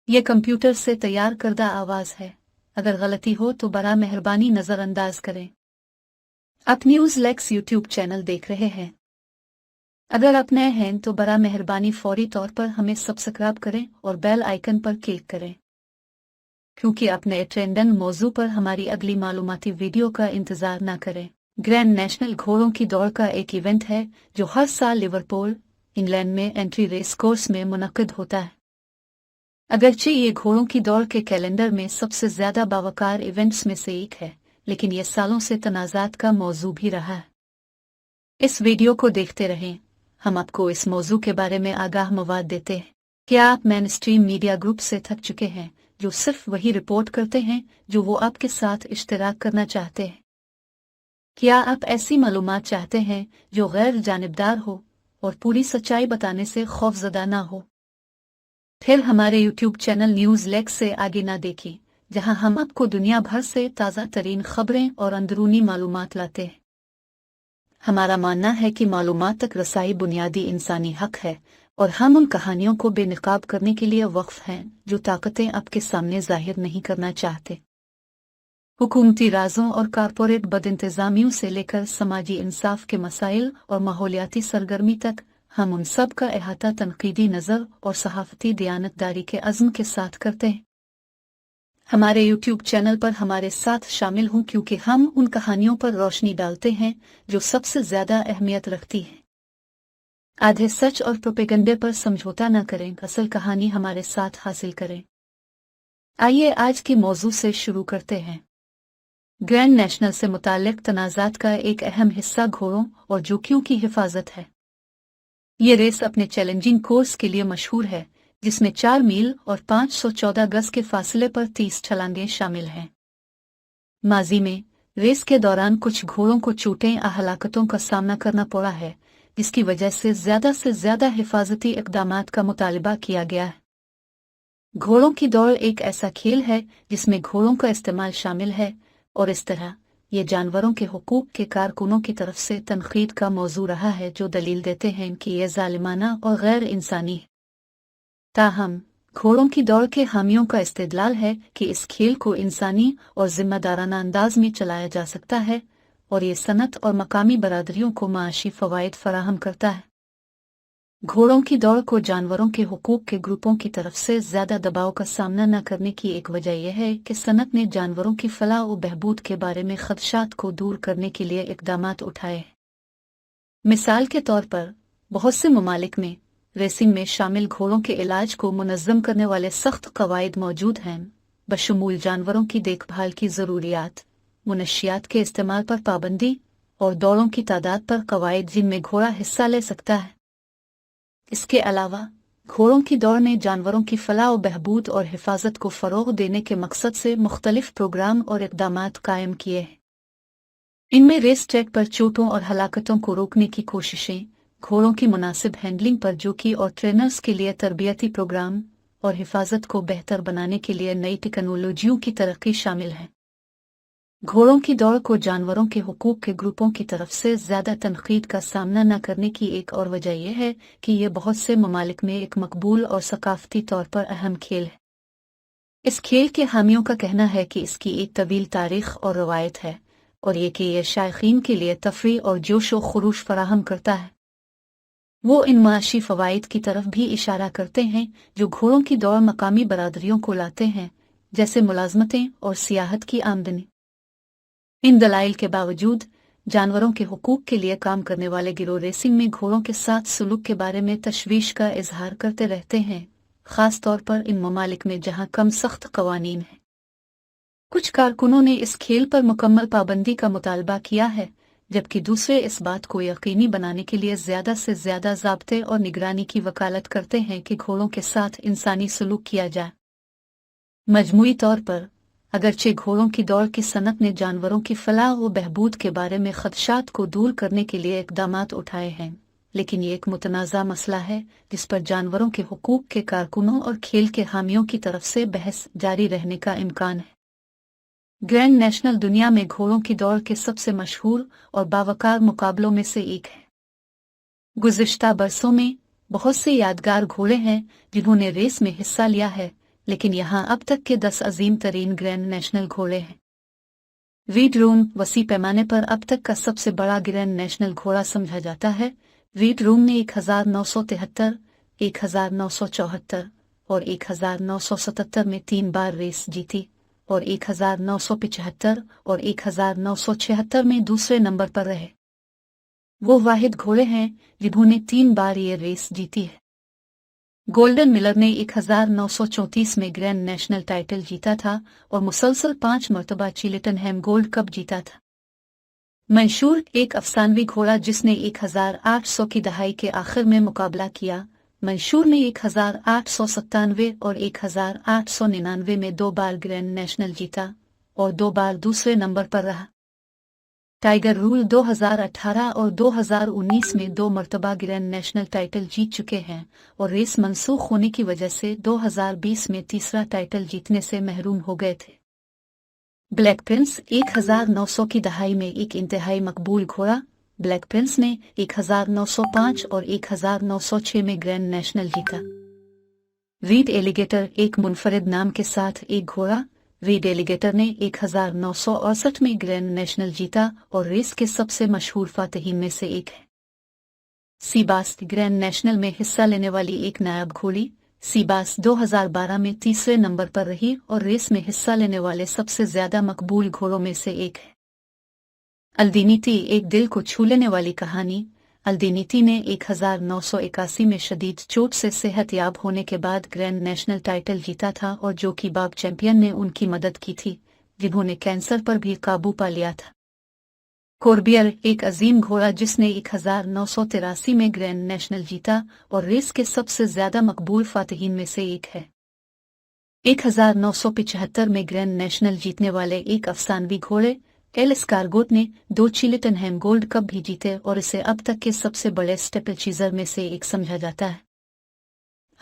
ये कंप्यूटर से तैयार करदा आवाज है। अगर गलती हो तो बड़ा मेहरबानी नजरअंदाज करें। आप न्यूज़ लेक्स यूट्यूब चैनल देख रहे हैं। अगर आप नए हैं तो बड़ा मेहरबानी फौरी तौर पर हमें सब्सक्राइब करें और बेल आइकन पर क्लिक करें, क्योंकि आप नए ट्रेंडन मौजू पर हमारी अगली मालूमाती वीडियो का इंतजार न करें। ग्रैंड नेशनल घोड़ों की दौड़ का एक इवेंट है जो हर साल लिवरपूल, इंग्लैंड में एंट्री रेस कोर्स में मुनक्किद होता है। अगरचे ये घोड़ों की दौड़ के कैलेंडर में सबसे ज्यादा बावकार इवेंट्स में से एक है, लेकिन ये सालों से तनाज़ात का मौजू भी रहा है। इस वीडियो को देखते रहें, हम आपको इस मौजू के बारे में आगाह मवाद देते हैं। क्या आप मेन स्ट्रीम मीडिया ग्रुप से थक चुके हैं जो सिर्फ वही रिपोर्ट करते हैं जो वो आपके साथ इश्तराक करना चाहते हैं? क्या आप ऐसी मालूमात चाहते हैं जो गैर जानिबदार हो और पूरी सच्चाई बताने से खौफजदा ना हो? फिर हमारे यूट्यूब चैनल न्यूज़ लेक्स से आगे ना देखें, जहां हम आपको दुनिया भर से ताज़ा तरीन खबरें और अंदरूनी मालूमात लाते हैं। हमारा मानना है कि मालूमात तक रसाई बुनियादी इंसानी हक है और हम उन कहानियों को बेनकाब करने के लिए वक्फ हैं जो ताकतें आपके सामने जाहिर नहीं करना चाहते। हुकूमती राजों और कारपोरेट बदइंतजामियों से लेकर समाजी इंसाफ के मसाइल और माहौलियाती सरगर्मी तक, हम उन सब का अहाता तनकीदी नज़र और सहाफ़ती दयानतदारी के अज़्म के साथ करते हैं। हमारे यूट्यूब चैनल पर हमारे साथ शामिल हों, क्योंकि हम उन कहानियों पर रोशनी डालते हैं जो सबसे ज़्यादा अहमियत रखती हैं। आधे सच और प्रोपेगंडे पर समझौता न करें, असल कहानी हमारे साथ हासिल करें। आइए आज के मौजू से शुरू करते हैं। ग्रैंड नेशनल से मुताल्लिक तनाज़ात का एक अहम हिस्सा घोड़ों और जोकियों की हिफाजत है। ये रेस अपने चैलेंजिंग कोर्स के लिए मशहूर है, जिसमें 4 मील और 514 गज के फासले पर 30 छलांगें शामिल हैं। माजी में रेस के दौरान कुछ घोड़ों को चोटें या हलाकतों का सामना करना पड़ा है, जिसकी वजह से ज्यादा हिफाजती इक़दामात का मुतालबा किया गया है। घोड़ों की दौड़ एक ऐसा खेल है जिसमें घोड़ों का इस्तेमाल शामिल है, और इस तरह ये जानवरों के हुकूक के कारकुनों की तरफ से तनकीद का मौजू रहा है, जो दलील देते हैं कि यह जालिमाना और गैर इंसानी है। ताहम घोड़ों की दौड़ के हामियों का इस्तेदलाल है कि इस खेल को इंसानी और जिम्मेदाराना अंदाज में चलाया जा सकता है और ये सनत और मकामी बरादरियों को माशी फ़वाइद फराहम करता है। घोड़ों की दौड़ को जानवरों के हुकूक के ग्रुपों की तरफ से ज्यादा दबाव का सामना न करने की एक वजह यह है कि सनत ने जानवरों की फलाह व बहबूद के बारे में खदशात को दूर करने के लिए इक़दामात उठाए। मिसाल के तौर पर, बहुत से ममालिक में रेसिंग में शामिल घोड़ों के इलाज को मुनज़्ज़म करने वाले सख्त कवायद मौजूद हैं, बशमूल जानवरों की देखभाल की ज़रूरियात, मुनशियात के इस्तेमाल पर पाबंदी और दौड़ों की तादाद पर कवायद जिनमें घोड़ा हिस्सा ले सकता है। इसके अलावा घोड़ों की दौड़ ने जानवरों की फलाह व बहबूद और हिफाजत को फ़रोग़ देने के मकसद से मुख्तलिफ प्रोग्राम और इक़दामात कायम किए हैं। इनमें रेस ट्रैक पर चोटों और हलाकतों को रोकने की कोशिशें, घोड़ों की मुनासिब हैंडलिंग पर जोकी और ट्रेनर्स के लिए तरबियती प्रोग्राम और हिफाजत को बेहतर बनाने के लिए नई टेक्नोलॉजियों की तरक्की शामिल है। घोड़ों की दौड़ को जानवरों के हुकूक के ग्रुपों की तरफ से ज्यादा तनकीद का सामना न करने की एक और वजह यह है कि यह बहुत से ममालिक में एक मकबूल और सकाफती तौर पर अहम खेल है। इस खेल के हामियों का कहना है कि इसकी एक तवील तारीख और रवायत है, और ये कि यह शायकीन के लिए तफरी और जोश व खुरूश फराहम करता है। वो इन माशी फ़वाइद की तरफ भी इशारा करते हैं जो घोड़ों की दौड़ मकामी बरादरियों को लाते हैं, जैसे मुलाजमतें और सियाहत की आमदनी। इन दलाइल के बावजूद जानवरों के हुकूक के लिए काम करने वाले गिरोह रेसिंग में घोड़ों के साथ सलूक के बारे में तशवीश का इजहार करते रहते हैं, खास तौर पर इन ममालिक में जहां कम सख्त कवानीन हैं। कुछ कारकुनों ने इस खेल पर मुकम्मल पाबंदी का मुतालबा किया है, जबकि दूसरे इस बात को यकीनी बनाने के लिए ज्यादा से ज्यादा ज़ाब्ते और निगरानी की वकालत करते हैं कि घोड़ों के साथ इंसानी सलूक किया जाए। मजमूई तौर पर, अगरचे घोड़ों की दौड़ की सनत ने जानवरों की फलाह व बहबूद के बारे में खदशात को दूर करने के लिए इक़दामात उठाए हैं, लेकिन ये एक मुतनाज़ा मसला है जिस पर जानवरों के हुकूक के कारकुनों और खेल के हामियों की तरफ से बहस जारी रहने का इम्कान है। ग्रैंड नेशनल दुनिया में घोड़ों की दौड़ के सबसे मशहूर और बावकार मुकाबलों में से एक है। गुज़िश्ता बरसों में बहुत से यादगार घोड़े हैं जिन्होंने रेस में हिस्सा लिया है, लेकिन यहाँ अब तक के 10 अजीम तरीन ग्रैंड नेशनल घोड़े हैं। रीड रूम वसी पैमाने पर अब तक का सबसे बड़ा ग्रैंड नेशनल घोड़ा समझा जाता है। रीड रूम ने 1973, 1974 और 1977 में 3 बार रेस जीती और 1975 और 1976 में दूसरे नंबर पर रहे। वो वाहिद घोड़े हैं जिन्होंने 3 बार ये रेस जीती है। गोल्डन मिलर ने 1934 में ग्रैंड नेशनल टाइटल जीता था और मुसलसल 5 मरतबा चिल्टनहैम गोल्ड कप जीता था। मंशूर एक अफसानवी घोड़ा जिसने 1800 की दहाई के आखिर में मुकाबला किया। मंशूर ने 1897 और 1899 में 2 बार ग्रैंड नेशनल जीता और 2 बार दूसरे नंबर पर रहा। टाइगर रूल 2018 और 2019 में 2 मरतबा ग्रैंड नेशनल टाइटल जीत चुके हैं और रेस मनसूख होने की वजह से 2020 में तीसरा टाइटल जीतने से महरूम हो गए थे। ब्लैक प्रिंस 1900 की दहाई में एक इंतहाई मकबूल घोड़ा। ब्लैक प्रिंस ने 1905 और 1906 में ग्रैंड नेशनल जीता। रीड एलिगेटर एक मुनफरिद नाम के साथ एक घोड़ा। रीड एलिगेटर ने 1968 में ग्रैंड नेशनल जीता और रेस के सबसे मशहूर फातिहीन में से एक है। सीबास ग्रैंड नेशनल में हिस्सा लेने वाली एक नायाब घोड़ी। सीबास 2012 में तीसरे नंबर पर रही और रेस में हिस्सा लेने वाले सबसे ज्यादा मकबूल घोड़ों में से एक है। अल्दीनीती एक दिल को छू लेने वाली कहानी। अल्दीनीती ने 1981 में शदीद चोट से सेहतयाब होने के बाद ग्रैंड नेशनल टाइटल जीता था और जो कि बाब चैंपियन ने उनकी मदद की थी जिन्होंने कैंसर पर भी काबू पा लिया था। कोर्बियर एक अजीम घोड़ा जिसने 1983 में ग्रैंड नेशनल जीता और रेस के सबसे ज्यादा मकबूल फातिहीन में से एक है। 1975 में ग्रैंड नेशनल जीतने वाले एक अफसानवी घोड़े एल एस्कारगोट ने 2 चिल्टनहैम गोल्ड कप भी जीते और इसे अब तक के सबसे बड़े स्टेपलचीजर में से एक समझा जाता है।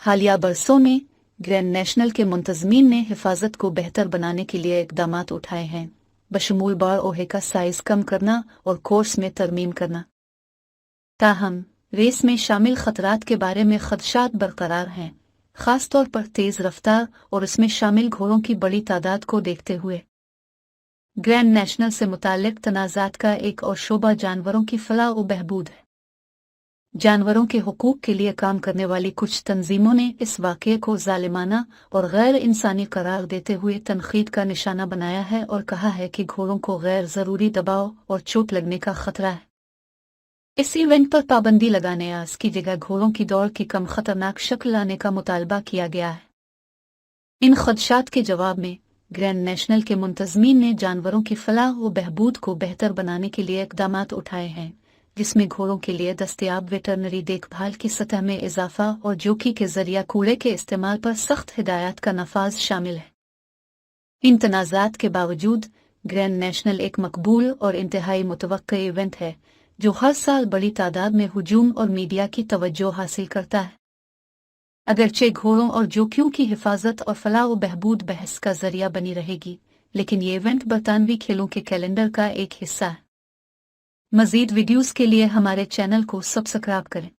हालिया बरसों में ग्रैंड नेशनल के मुंतजमीन ने हिफाजत को बेहतर बनाने के लिए इकदामात उठाए हैं, बशमूल बार ओहे का साइज कम करना और कोर्स में तरमीम करना। ताहम रेस में शामिल खतरात के बारे में खदशात बरकरार हैं, खासतौर पर तेज रफ्तार और इसमें शामिल घोड़ों की बड़ी तादाद को देखते हुए। ग्रैंड नेशनल से मुताल्लिक तनाज़ात का एक और शोबा जानवरों की फलाह व बहबूद है। जानवरों के हुकूक के लिए काम करने वाली कुछ तंजीमों ने इस वाक़ये को ज़ालिमाना और गैर इंसानी करार देते हुए तनक़ीद का निशाना बनाया है और कहा है कि घोड़ों को गैर ज़रूरी दबाव और चोट लगने का खतरा है। इस इवेंट पर पाबंदी लगाने या इसकी जगह घोड़ों की दौड़ की कम खतरनाक शक्ल लाने का मुतालबा किया गया है। इन खदशात के जवाब में ग्रैंड नेशनल के मुंतजमीन ने जानवरों की फलाह व बहबूद को बेहतर बनाने के लिए इक़दामात उठाए हैं, जिसमें घोड़ों के लिए दस्तयाब वेटरनरी देखभाल की सतह में इजाफा और जोखी के जरिया कूड़े के इस्तेमाल पर सख्त हिदायत का नफाज शामिल है। इन तनाज़ात के बावजूद ग्रैंड नेशनल एक मकबूल और इंतहाई मुतवक्का इवेंट है जो हर साल बड़ी तादाद में हुजूम और मीडिया की तवज्जो हासिल करता है। अगरचे घोड़ों और जोखियों की हिफाजत और फलाह व बहबूद बहस का जरिया बनी रहेगी, लेकिन ये इवेंट बरतानवी खेलों के कैलेंडर का एक हिस्सा है। मज़ीद वीडियोज़ के लिए हमारे चैनल को सब्सक्राइब करें।